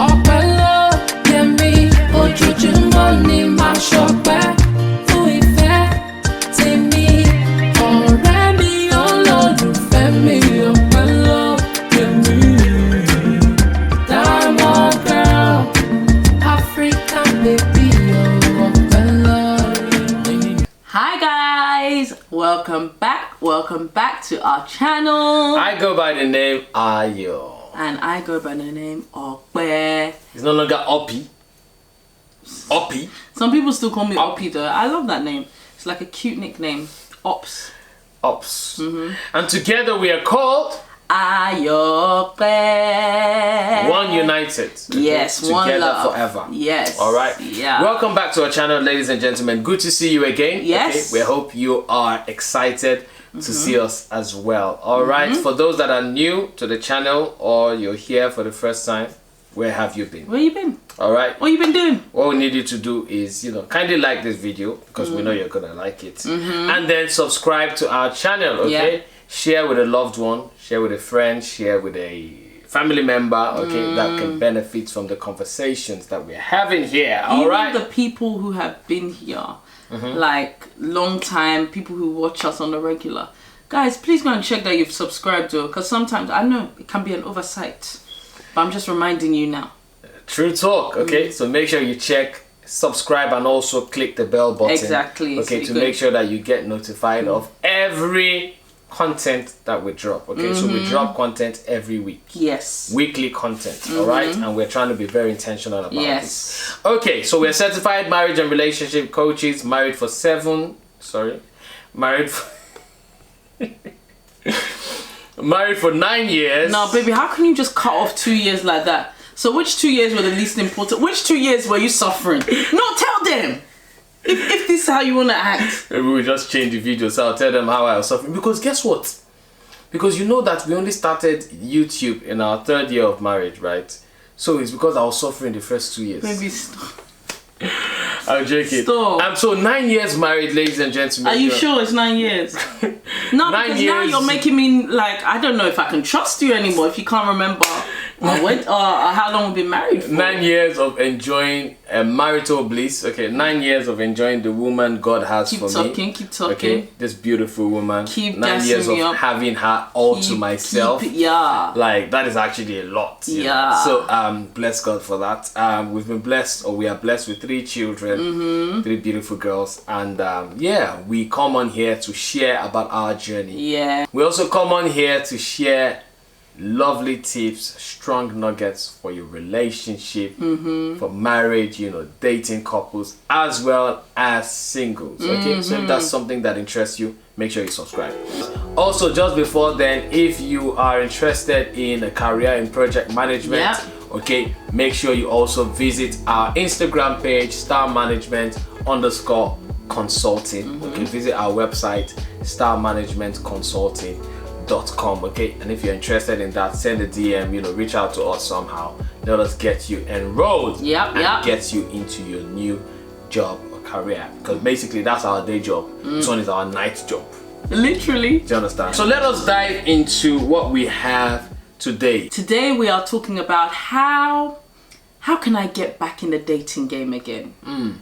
ọpẹ́ ló yẹ mí, ojoojúmọ́ ni màá ṣọpẹ́ fún ìfẹ́ tèmi, ọ̀rẹ́ mi olólùfẹ́ mi, ọpẹ́ ló yẹ mí. Diamond girl, African baby, ọpẹ́ ló yẹ mí. Hi guys, welcome back to our channel. I go by the name Ayo. And I go by the name Ope. It's no longer Ope. Ope. Some people still call me Ope though. I love that name. It's like a cute nickname. Ops. Ops. And together we are called Ayope. One United. Okay? Yes, one together love. forever. Yes. All right. Yeah. Welcome back to our channel, ladies and gentlemen. Good to see you again. Yes. Okay? We hope you are excited to see us as well. All right. For those that are new to the channel or you're here for the first time, where have you been? Where you been? All right. What you been doing? What we need you to do is, kindly like this video because we know you're gonna like it, and then subscribe to our channel. Okay. Yeah. Share with a loved one, share with a friend, share with a family member. Okay, that can benefit from the conversations that we're having here. All Even right. the people who have been here, like long time, people who watch us on the regular, guys, please go and check that you've subscribed to, because sometimes I know it can be an oversight, but I'm just reminding you now. True talk. Okay, so make sure you check, subscribe, and also click the bell button. Exactly. Okay, So to you make sure that you get notified of every content that we drop. Okay, so we drop content every week. Yes. Weekly content. All right, and we're trying to be very intentional about Yes. this. Okay, so we're certified marriage and relationship coaches. Married for 9 years. No, baby, how can you just cut off 2 years like that? So which 2 years were the least important? Which 2 years were you suffering? No, tell them. If this is how you want to act. Maybe we just change the video, so I'll tell them how I was suffering. Because guess what? Because you know that we only started YouTube in our 3rd year of marriage, right? So it's because I was suffering the first 2 years. Baby, stop. I'm joking. Stop. I'm so 9 years married, ladies and gentlemen. Are you sure it's 9 years? No, 9 because now years. you're making me like, I don't know if I can trust you anymore if you can't remember how long we've been married for. 9 years of enjoying marital bliss. Okay, 9 years of enjoying the woman God has for me. Keep talking. Okay, this beautiful woman. Keep 9 gassing years of me up. having her all to myself. Yeah. Like, that is actually a lot. you know. Yeah. So bless God for that. We've been blessed, or we are blessed with 3 children, 3 beautiful girls, and yeah, we come on here to share about our journey. Yeah. We also come on here to share lovely tips, strong nuggets for your relationship, for marriage, dating couples, as well as singles. Okay, so if that's something that interests you, make sure you subscribe. Also, just before then, if you are interested in a career in project management, okay, make sure you also visit our Instagram page, starmanagement_consulting. Okay, visit our website, starmanagementconsulting.com. Okay, and if you're interested in that, send a DM, reach out to us somehow. Let us get you enrolled and get you into your new job or career, because basically that's our day job. This one is our night job. Literally. Do you understand? So let us dive into what we have today. Today we are talking about how can I get back in the dating game again?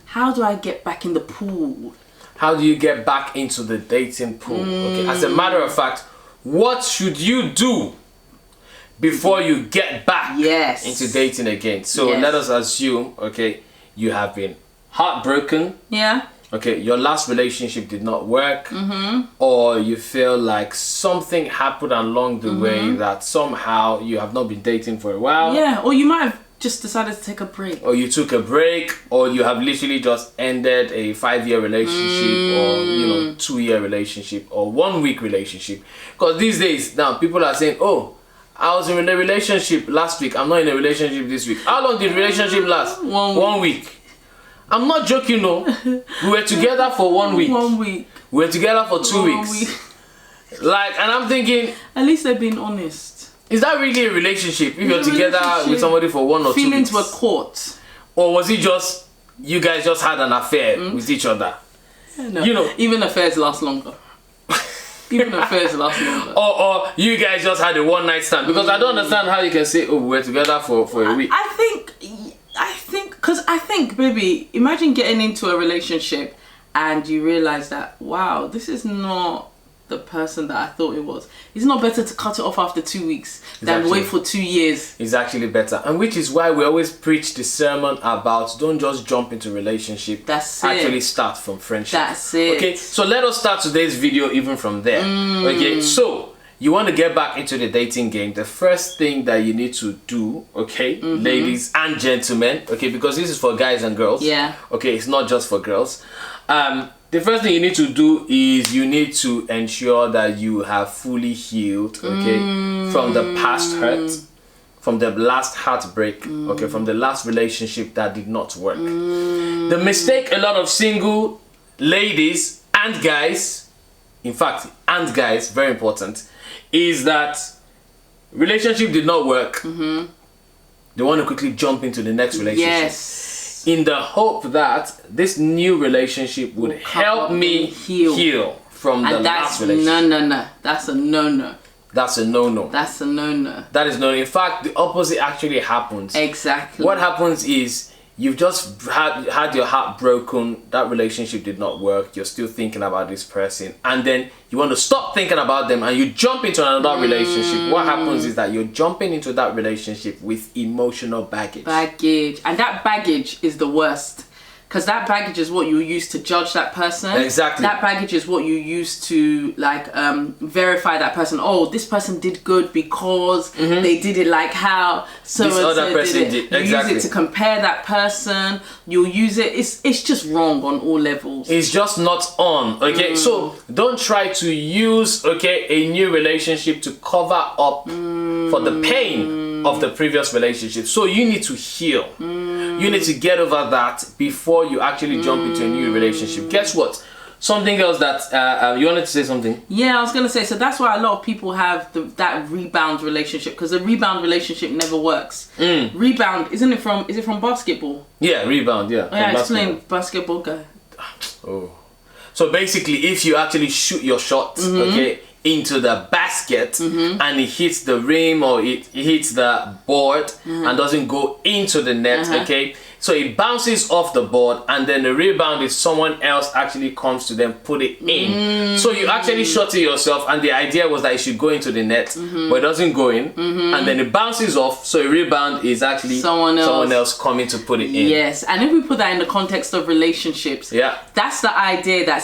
How do I get back in the pool? How do you get back into the dating pool? Okay, as a matter of fact, what should you do before you get back into dating again? So let us assume, okay, you have been heartbroken. Yeah. Okay, your last relationship did not work, or you feel like something happened along the way that somehow you have not been dating for a while. Yeah, or you might have just decided to take a break. Or you took a break, or you have literally just ended a 5-year relationship, or 2-year relationship, or 1-week relationship. Because these days now people are saying, oh, I was in a relationship last week, I'm not in a relationship this week. How long did the relationship last? 1 week. I'm not joking, no. We were together for 1 week. 1 week. We were together for 2 weeks. Like, and I'm thinking, at least they're being honest. Is that really a relationship if you're together with somebody for 1 or 2 weeks? Feelings were caught. Or was it just, you guys just had an affair with each other? No. Even affairs last longer. Even affairs last longer. Or you guys just had a one-night stand. Because I don't understand how you can say, oh, we're together for a week. I think I think, baby, imagine getting into a relationship and you realize that, wow, this is not the person that I thought it was. It's not better to cut it off after 2 weeks than wait for 2 years. It's actually better. And which is why we always preach the sermon about don't just jump into relationship. That's actually it. start from friendship. That's it. Okay, so let us start today's video even from there. Okay, so you want to get back into the dating game. The first thing that you need to do, okay, ladies and gentlemen, okay, because this is for guys and girls. Yeah. Okay, it's not just for girls. The first thing you need to do is you need to ensure that you have fully healed, okay, from the past hurt, from the last heartbreak, okay, from the last relationship that did not work. The mistake a lot of single ladies and guys, in fact, and guys, very important, is that relationship did not work. They want to quickly jump into the next relationship. Yes. In the hope that this new relationship would help me heal from the last relationship. No. That's a no-no. That's a no-no. That's a no-no. That is no. In fact, the opposite actually happens. Exactly. What happens is you've just had your heart broken, that relationship did not work, you're still thinking about this person, and then you want to stop thinking about them and you jump into another relationship. What happens is that you're jumping into that relationship with emotional baggage. And that baggage is the worst. Because that baggage is what you use to judge that person. Exactly. That baggage is what you use to like verify that person. Oh, this person did good because they did it like how so this other person did. You Exactly. use it to compare that person. You'll use it. It's just wrong on all levels. It's just not on. Okay, so don't try to use a new relationship to cover up for the pain of the previous relationship. So you need to heal. You need to get over that before you actually jump into a new relationship. Guess what? Something else that you wanted to say something. Yeah, I was gonna say. So that's why a lot of people have that rebound relationship, because the rebound relationship never works. Rebound, is it from basketball? Yeah, rebound. Yeah. Oh, yeah, explain basketball guy. Oh, so basically, if you actually shoot your shot, okay, into the basket and it hits the rim or it hits the board and doesn't go into the net, okay, so it bounces off the board and then the rebound is someone else actually comes to them, put it in. So you actually shot it yourself and the idea was that it should go into the net, but it doesn't go in, and then it bounces off, so a rebound is actually someone else coming to put it in. Yes, and if we put that in the context of relationships, that's the idea that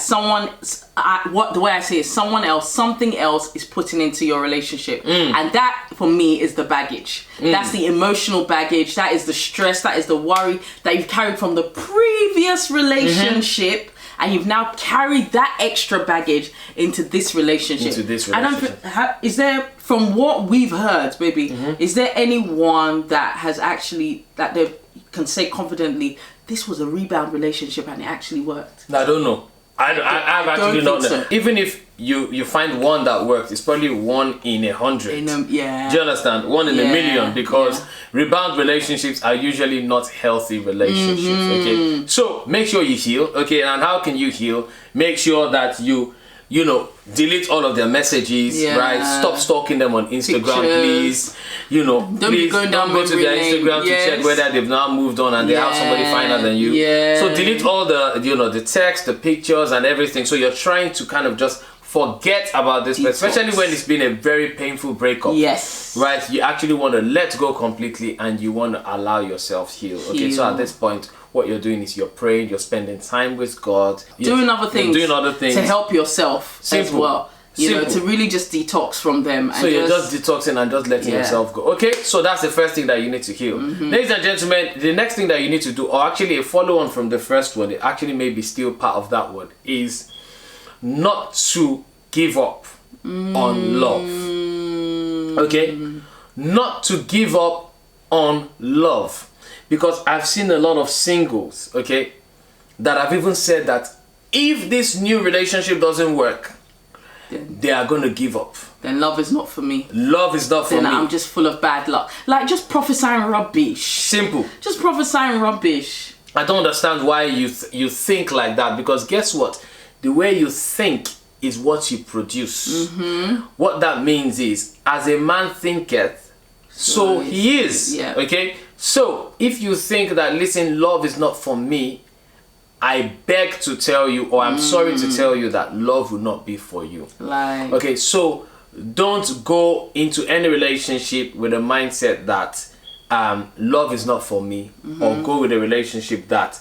the way I say it, someone else, something else is putting into your relationship. And that for me is the baggage. That's the emotional baggage, that is the stress, that is the worry that you've carried from the previous relationship, and you've now carried that extra baggage into this relationship. Is there, from what we've heard, baby, is there anyone that has actually, that they can say confidently, this was a rebound relationship and it actually worked? I don't know. I've actually not known. Even if you find one that works, it's probably 1 in 100. Do you understand? 1 in a million, because rebound relationships are usually not healthy relationships. Okay, so make sure you heal. Okay, and how can you heal? Make sure that you delete all of their messages, right? Stop stalking them on Instagram, please. Don't go to their Instagram to check whether they've now moved on and they have somebody finer than you. So delete all the the text, the pictures and everything. So you're trying to kind of just forget about this, especially when it's been a very painful breakup. Right? You actually want to let go completely and you want to allow yourself heal. Okay, so at this point, what you're doing is you're praying, you're spending time with God, doing other things to help yourself as well. To really just detox from them. So you're just detoxing and just letting yourself go. Okay, so that's the first thing that you need to heal. Ladies and gentlemen, the next thing that you need to do, or actually a follow-on from the first one, it actually may be still part of that one, is not to give up on love. Okay, not to give up on love. Because I've seen a lot of singles, okay, that have even said that if this new relationship doesn't work, they are going to give up. Then love is not for me. Love is not for me. Then I'm just full of bad luck. Like, just prophesying rubbish. Simple. Just prophesying rubbish. I don't understand why you think like that, because guess what? The way you think is what you produce. What that means is, as a man thinketh, so he is. Okay? So if you think that, listen, love is not for me, I beg to tell you, or I'm sorry to tell you, that love will not be for you. Like, Okay, so don't go into any relationship with a mindset that love is not for me, or go with a relationship that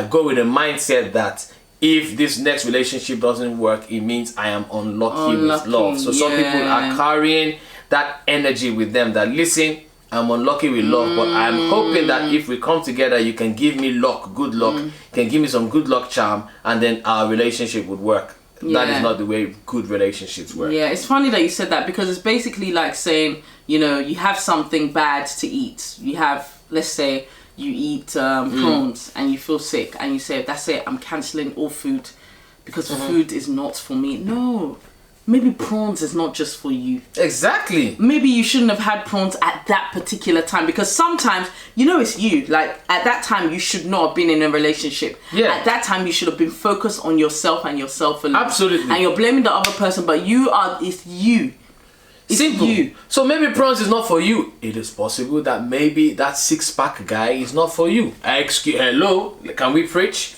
go with a mindset that if this next relationship doesn't work, it means I am unlucky with love. So some people are carrying that energy with them, that, listen, I'm unlucky with love, but I'm hoping that if we come together, you can give me luck, good luck, can give me some good luck charm, and then our relationship would work. That is not the way good relationships work. Yeah, it's funny that you said that, because it's basically like saying, you know, you have something bad to eat. You have, let's say, you eat prawns and you feel sick, and you say, that's it, I'm cancelling all food because food is not for me. No. Maybe prawns is not just for you. Exactly. Maybe you shouldn't have had prawns at that particular time, because sometimes, you know, it's you. Like, at that time, you should not have been in a relationship. Yeah. At that time, you should have been focused on yourself and yourself alone. Absolutely. And you're blaming the other person, but it's you. It's simple. You. So maybe prawns is not for you. It is possible that maybe that six-pack guy is not for you. Hello, can we preach?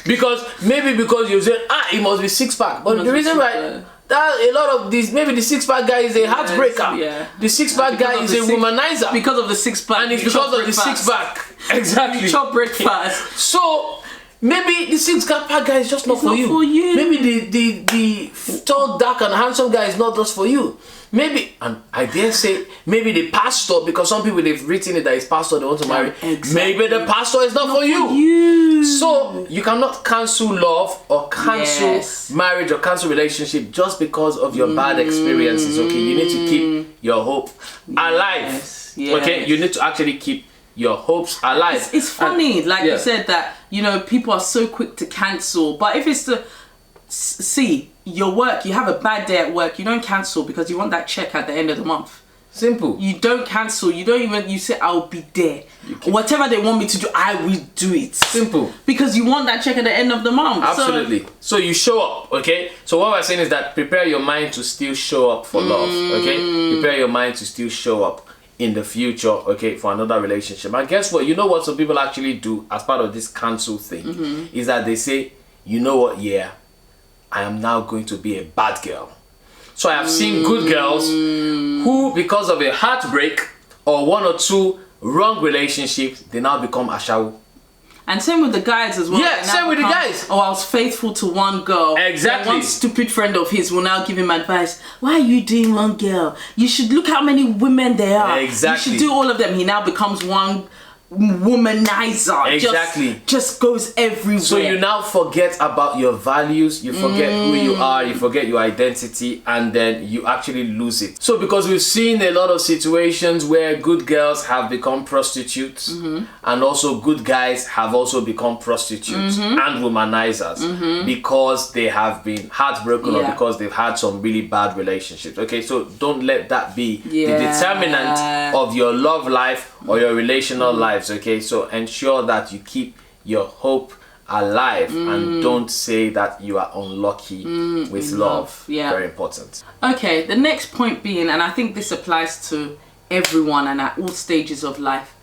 Because you said, it must be six-pack. But the reason why... That a lot of these, maybe the six-pack guy is a heartbreaker. Yeah. The six-pack guy is a womanizer. Because of the six-pack. And it's because of the six-pack. Exactly. You chop breakfast. So maybe the six-pack guy is just not for you. Maybe the tall, dark and handsome guy is not just for you. Maybe, and I dare say, maybe the pastor, because some people, they've written it that it's pastor they want to marry. Exactly. Maybe the pastor is not for you. So you cannot cancel love or cancel marriage or cancel relationship just because of your bad experiences. Okay, you need to keep your hope alive. Yes. Okay, you need to actually keep your hopes alive. It's funny, you said, that, you know, people are so quick to cancel, but if it's to see your work, you have a bad day at work, you don't cancel because you want that check at the end of the month. Simple. You don't cancel. You say, I'll be there. Whatever they want me to do, I will do it. Simple. Because you want that check at the end of the month. Absolutely. So you show up, okay? So what we're saying is that prepare your mind to still show up for love, okay? Prepare your mind to still show up in the future, okay, for another relationship. And guess what? You know what some people actually do as part of this cancel thing is that they say, you know what, I am now going to be a bad girl. So I have seen good girls who, because of a heartbreak or one or two wrong relationships, they now become ashawu. And same with the guys as well. Yeah, same with the guys. Oh, I was faithful to one girl. Exactly. And one stupid friend of his will now give him advice. Why are you doing one girl? You should look how many women there are. Exactly. You should do all of them. He now becomes one womanizer. Exactly. Just goes everywhere. So you now forget about your values, you forget who you are, you forget your identity, and then you actually lose it. So because we've seen a lot of situations where good girls have become prostitutes, and also good guys have also become prostitutes and womanizers because they have been heartbroken or because they've had some really bad relationships. Okay, so don't let that be the determinant of your love life or your relational lives. Okay, so ensure that you keep your hope alive and don't say that you are unlucky with love. Very important. Okay, the next point being, and I think this applies to everyone and at all stages of life,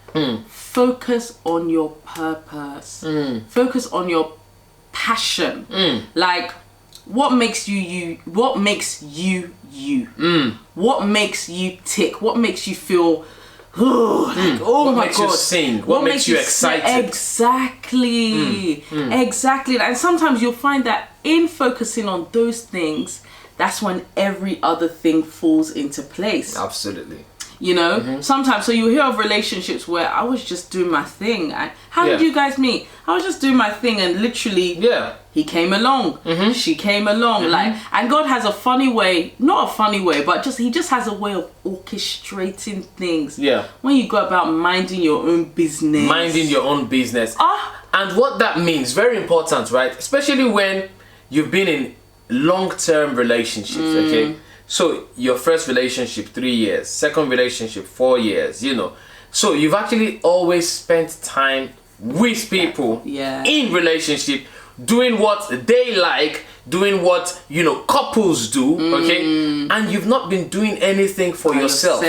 focus on your purpose. Focus on your passion. Like, what makes you you? What makes you you? What makes you tick? What makes you feel what makes you sing? What makes you excited? Exactly. Exactly. And sometimes you'll find that in focusing on those things, that's when every other thing falls into place. Absolutely. You know, sometimes, so you hear of relationships where I was just doing my thing. And how did you guys meet? I was just doing my thing, and literally, he came along, she came along, and God has a funny way, not a funny way, but he just has a way of orchestrating things. When you go about minding your own business. And what that means, very important, right? Especially when you've been in long-term relationships, okay? So your first relationship 3 years, second relationship 4 years, you know. So you've actually always spent time with people in relationship doing what they like, doing what, you know, couples do, okay? And you've not been doing anything for yourself.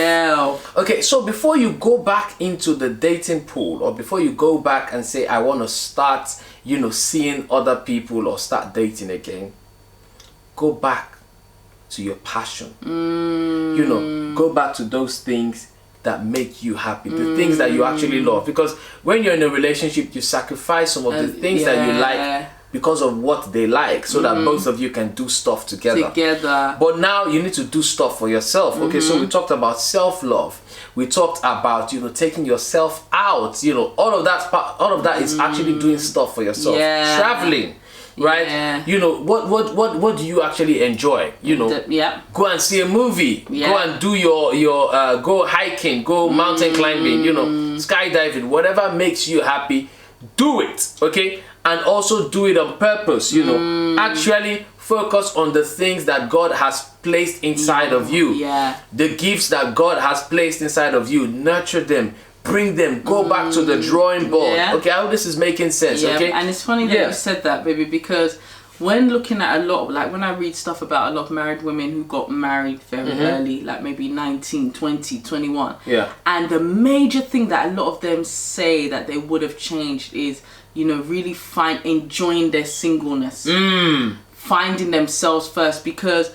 Okay, so before you go back into the dating pool, or before you go back and say, I want to start, you know, seeing other people or start dating again, go back to your passion. You know, go back to those things that make you happy, the things that you actually love. Because when you're in a relationship, you sacrifice some of the things that you like because of what they like, so that both of you can do stuff together. But now you need to do stuff for yourself. Okay, so we talked about self-love. We talked about, you know, taking yourself out. You know, all of that is actually doing stuff for yourself. Traveling. Right? You know, what do you actually enjoy? You know, go and see a movie, go and do your go hiking, go mountain climbing, you know, skydiving, whatever makes you happy, do it, okay? And also do it on purpose, you know. Actually focus on the things that God has placed inside of you. The gifts that God has placed inside of you, nurture them. Bring them, go back to the drawing board. Okay, I hope this is making sense. Okay, and it's funny that you said that, baby, because when looking at a lot, like when I read stuff about a lot of married women who got married very early, like maybe 19, 20, 21. And the major thing that a lot of them say that they would have changed is, you know, really enjoying their singleness. Finding themselves first, because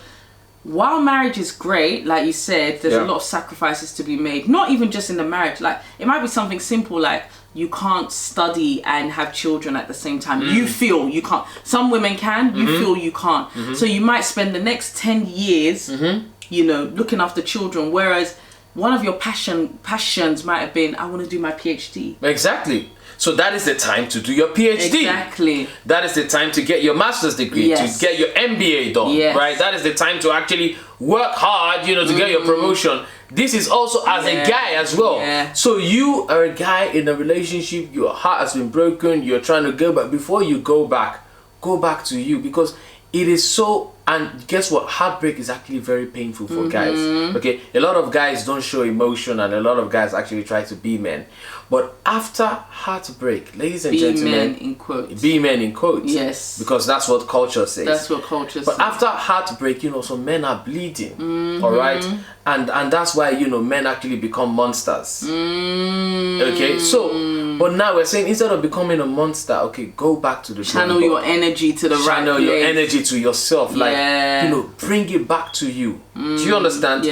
while marriage is great, like you said, there's a lot of sacrifices to be made. Not even just in the marriage. Like, it might be something simple like you can't study and have children at the same time. You feel you can't. Some women can. You feel you can't. So you might spend the next 10 years, you know, looking after children. Whereas one of your passions might have been, I want to do my PhD. Exactly. So that is the time to do your PhD. Exactly. That is the time to get your master's degree, to get your MBA done, right? That is the time to actually work hard, you know, to get your promotion. This is also as a guy as well. So you are a guy in a relationship, your heart has been broken, you're trying to go back. Before you go back to you, because it is so, and guess what? Heartbreak is actually very painful for guys. Okay, a lot of guys don't show emotion, and a lot of guys actually try to be men. But after heartbreak, ladies and gentlemen, men in quotes. Be men in quotes. Yes. Because that's what culture says. That's what culture says. But after heartbreak, you know, some men are bleeding. All right, and that's why, you know, men actually become monsters. Okay, so but now we're saying, instead of becoming a monster, okay, go back to the channel your energy to the right place. Channel your energy to yourself, like, you know, bring it back to you. Do you understand?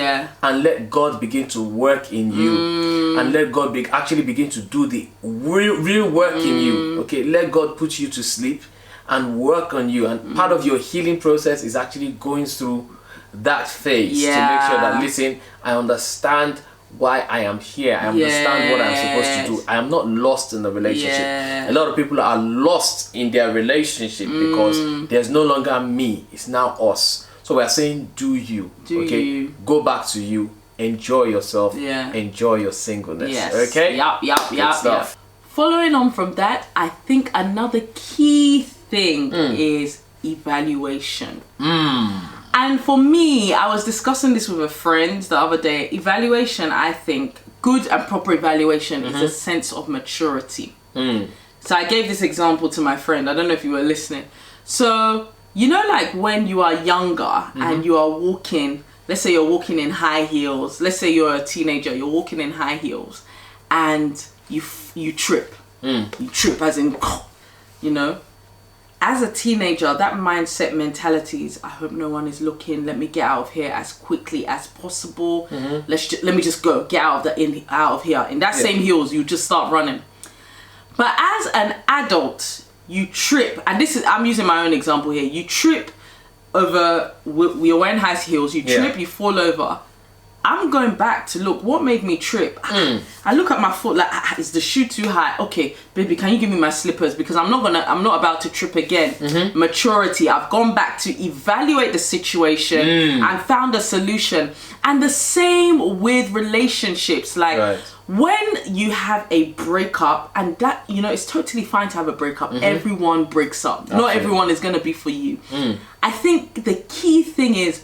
And let God begin to work in you, and let God actually begin to do the real work in you. Okay, let God put you to sleep and work on you, and part of your healing process is actually going through that phase to make sure that, listen, I understand why I am here. I understand what I'm supposed to do. I am not lost in the relationship. A lot of people are lost in their relationship because there's no longer me, it's now us. So we're saying, do you, go back to you, enjoy yourself, enjoy your singleness. Okay? Yep. Following on from that, I think another key thing is evaluation. And for me, I was discussing this with a friend the other day. Evaluation, I think, good and proper evaluation is a sense of maturity. So I gave this example to my friend. I don't know if you were listening. So, you know, like when you are younger and you are walking, let's say you're walking in high heels. Let's say you're a teenager, you're walking in high heels and you trip. You trip as in, you know. As a teenager, that mindset mentality is, I hope no one is looking. Let me get out of here as quickly as possible. Let me just go. Get out of here. In that same heels, you just start running. But as an adult, you trip. And I'm using my own example here. You trip over, you're wearing high heels. You trip, you fall over. I'm going back to look, what made me trip? I look at my foot like, is the shoe too high? Okay, baby, can you give me my slippers? Because I'm not about to trip again. Maturity. I've gone back to evaluate the situation and found a solution. And the same with relationships. Like when you have a breakup, and that, you know, it's totally fine to have a breakup. Everyone breaks up. Absolutely. Not everyone is going to be for you. I think the key thing is,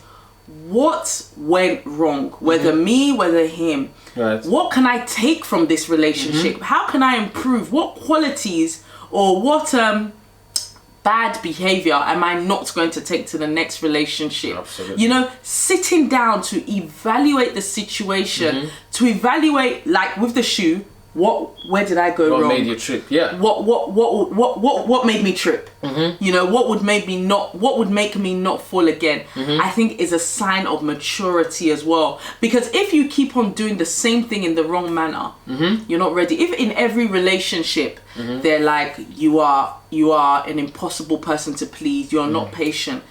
what went wrong, whether me, whether him, what can I take from this relationship? How can I improve? What qualities or what bad behavior am I not going to take to the next relationship? Absolutely. You know, sitting down to evaluate the situation, to evaluate, like with the shoe, where did I go wrong? What made you trip? Yeah. What made me trip? You know, what would make me not fall again? I think is a sign of maturity as well. Because if you keep on doing the same thing in the wrong manner, you're not ready. If in every relationship they're like, you are an impossible person to please, you're not patient,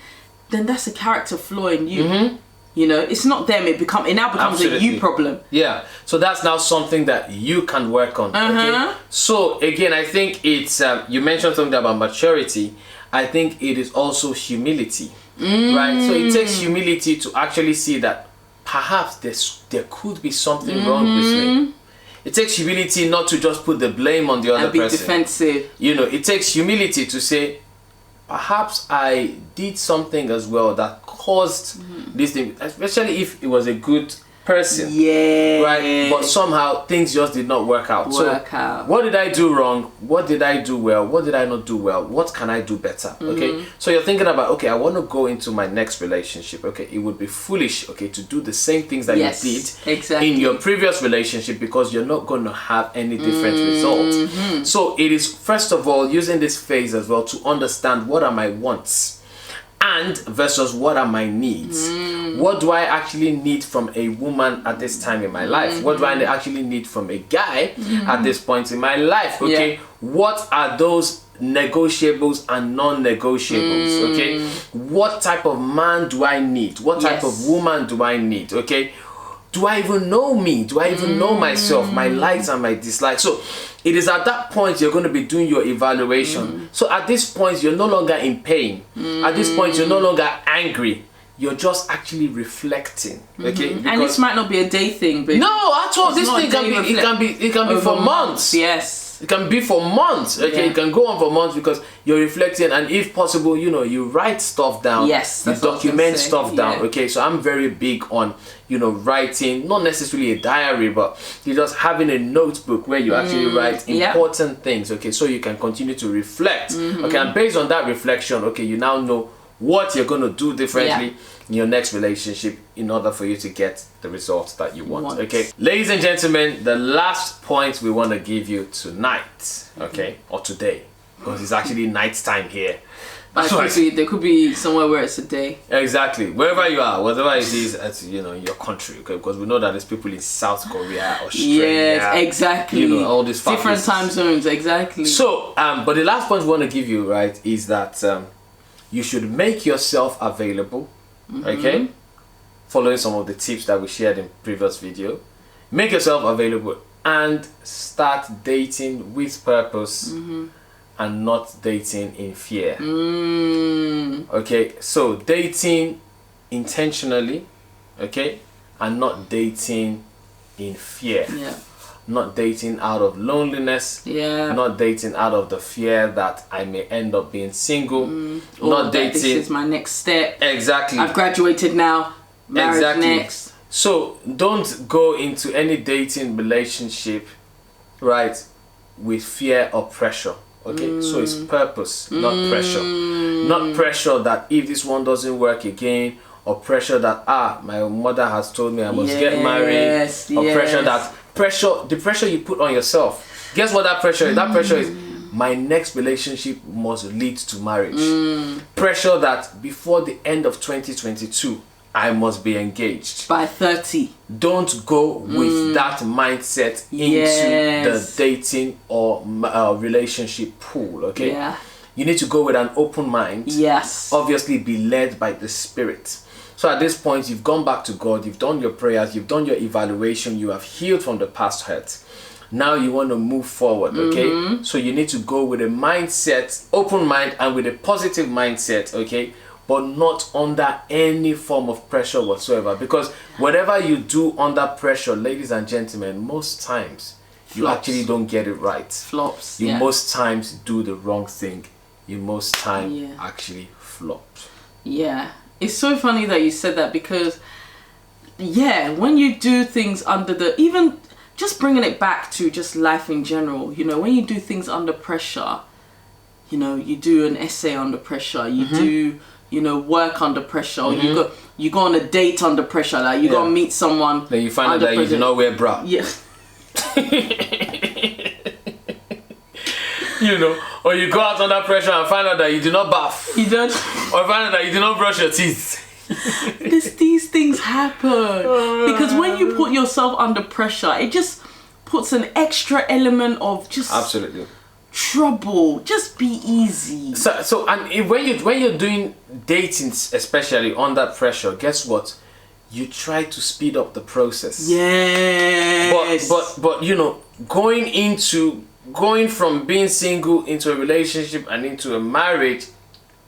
then that's a character flaw in you. You know, it's not them. It now becomes a you problem. Yeah. So that's now something that you can work on. Okay. So again, I think it's you mentioned something about maturity. I think it is also humility, right? So it takes humility to actually see that perhaps there could be something wrong with me. It takes humility not to just put the blame on the other person. And be defensive. You know, it takes humility to say, perhaps I did something as well that caused this thing, especially if it was a good person. Yeah. Right? But somehow things just did not work out. What did I do wrong? What did I do well? What did I not do well? What can I do better? Okay. So you're thinking about, okay, I want to go into my next relationship. Okay. It would be foolish, okay, to do the same things that you did in your previous relationship, because you're not going to have any different results. So it is, first of all, using this phase as well to understand what are my wants and versus what are my needs. What do I actually need from a woman at this time in my life? What do I actually need from a guy at this point in my life? Okay. What are those negotiables and non-negotiables? Okay. What type of man do I need? What type of woman do I need? Okay. Do I even know me? Do I even know myself, my likes and my dislikes? So it is at that point you're going to be doing your evaluation. So at this point, you're no longer in pain. At this point, you're no longer angry. You're just actually reflecting. Okay. And this might not be a day thing, but no, at all. This thing can be for months. Yes. It can be for months. Okay, it can go on for months because you're reflecting, and if possible, you know, you write stuff down. Yes, you document stuff down. Okay, so I'm very big on, you know, writing, not necessarily a diary, but you're just having a notebook where you actually write important things. Okay, so you can continue to reflect. Okay, and based on that reflection, okay, you now know what you're going to do differently in your next relationship in order for you to get the results that you want. Okay, ladies and gentlemen, the last point we want to give you tonight, okay, or today, because it's actually night time here. There could be somewhere where it's a day. Exactly, wherever you are, whatever it is, at, you know, your country. Okay, because we know that there's people in South Korea, Australia. Yes, exactly. You know, all these different time zones. Exactly. So, but the last point we want to give you, right, is that you should make yourself available. Okay, following some of the tips that we shared in previous video. Make yourself available and start dating with purpose and not dating in fear. Okay, so dating intentionally, okay, and not dating in fear. Not dating out of loneliness. Not dating out of the fear that I may end up being single. Not dating. This is my next step. Exactly. I've graduated now. Marriage next. So don't go into any dating relationship, right, with fear or pressure. Okay, so it's purpose, not pressure. Not pressure that if this one doesn't work again, or pressure that my mother has told me I must get married, or pressure that the pressure you put on yourself. Guess what that pressure is? That pressure is my next relationship must lead to marriage. Pressure that before the end of 2022 I must be engaged by 30. Don't go with that mindset into the dating or relationship pool. Okay, you need to go with an open mind. Obviously be led by the Spirit. So at this point, you've gone back to God, you've done your prayers, you've done your evaluation, you have healed from the past hurt. Now you want to move forward, okay? So you need to go with a mindset, open mind, and with a positive mindset, okay? But not under any form of pressure whatsoever. Because whatever you do under pressure, ladies and gentlemen, most times you actually don't get it right. Flops. You most times do the wrong thing. You most time actually flop. Yeah. It's so funny that you said that, because when you do things under even just bringing it back to just life in general, you know, when you do things under pressure, you know, you do an essay under pressure, you do, you know, work under pressure, or you go on a date under pressure, like you go and meet someone. Then you find out that you do not wear bra. Yeah. You know, or you go out under pressure and find out that you do not bath. You don't. Or find out that you do not brush your teeth. These things happen because when you put yourself under pressure, it just puts an extra element of just absolutely trouble. Just be easy. So and when you're doing dating, especially under pressure, guess what? You try to speed up the process. Yes. But you know, going from being single into a relationship and into a marriage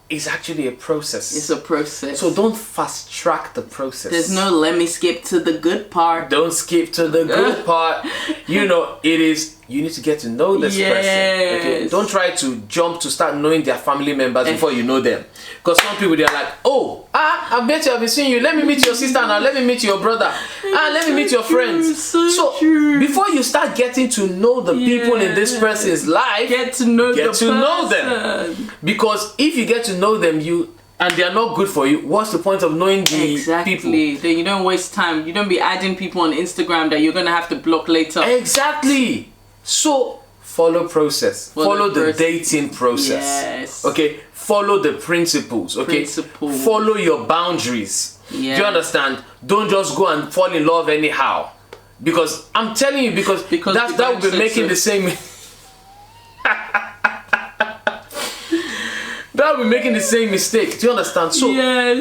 is actually a process. It's a process. So don't fast track the process. There's no let me skip to the good part. Don't skip to the good part. You know, it is, you need to get to know this person. Okay? Don't try to jump to start knowing their family members before you know them. Because some people, they're like, oh, I bet you, I've been seeing you. Let me meet your sister now. Let me meet your brother. Let me meet your friends. So before you start getting to know the people in this person's life, get to know them. Because if you get to know them, and they are not good for you, what's the point of knowing the people? Then you don't waste time. You don't be adding people on Instagram that you're going to have to block later. Exactly. So follow process. Follow the dating process. Yes. Okay. Follow the principles. Okay. Follow your boundaries. Yeah. Do you understand? Don't just go and fall in love anyhow. Because I'm telling you, because that would be making the same. That will be making the same mistake. Do you understand? So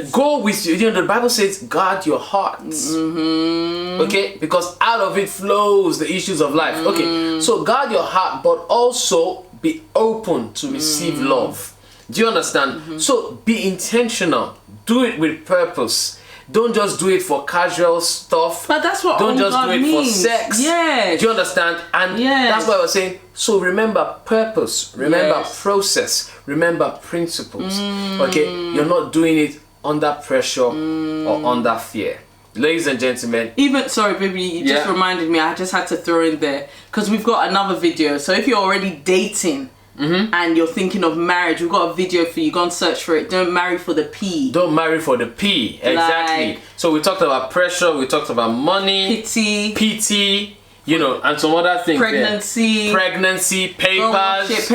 go with you know, the Bible says guard your hearts. Okay? Because out of it flows the issues of life. Okay. So guard your heart, but also be open to receive love. Do you understand? So be intentional. Do it with purpose. Don't just do it for casual stuff. But that's what don't just God do it means. for sex. Yes. Do you understand? And that's why I was saying, so remember purpose, remember process, remember principles. Okay? You're not doing it under pressure or under fear. Ladies and gentlemen. Sorry baby, you just reminded me, I just had to throw in there. Because we've got another video. So if you're already dating, and you're thinking of marriage, we've got a video for you. Go and search for it. Don't marry for the P. Don't marry for the P. Exactly. Like, so we talked about pressure. We talked about money. PT. You know, and some other things. Pregnancy, papers.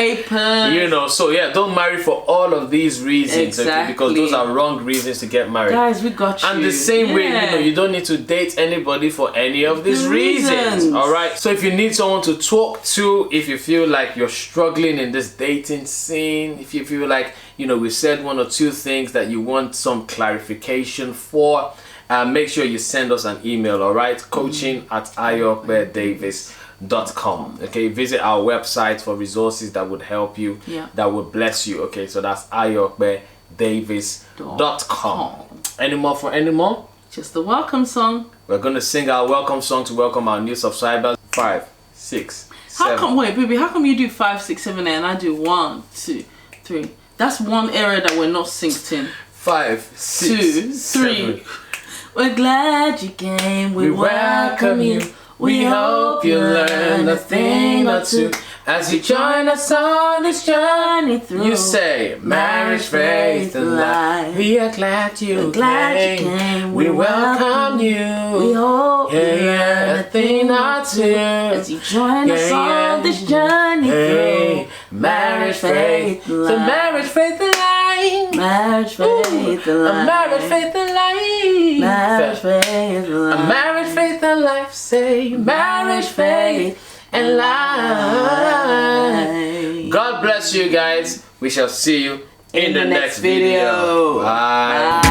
You know, so don't marry for all of these reasons. Okay, because those are wrong reasons to get married. Guys, we got you. And the same way, you know, you don't need to date anybody for any of these reasons. Alright? So if you need someone to talk to, if you feel like you're struggling in this dating scene, if you feel like, you know, we said one or two things that you want some clarification for, make sure you send us an email, alright? coaching@ayopedavis.com. Okay, visit our website for resources that would help you, that would bless you. Okay, so that's ayopedavis.com. Any more? Just the welcome song. We're gonna sing our welcome song to welcome our new subscribers. 5, 6, 7. Wait, baby, how come you do 5, 6, 7, 8 and I do 1, 2, 3? That's one area that we're not synced in. 5, 6, 2, 3. We're glad you came, we welcome you. We hope you learn a thing or two as you join us on this journey through. You say, marriage, faith, and life. We are glad you came. We welcome you. We hope you learn a thing or two as you join us on this journey through. Marriage, faith, and life. So marriage, faith, and life. Marriage, faith, and life. Marriage, faith, and life. Marriage, faith, and life. Marriage, faith, and life. Say marriage, faith, and life. God bless you guys. We shall see you in the next video. Bye.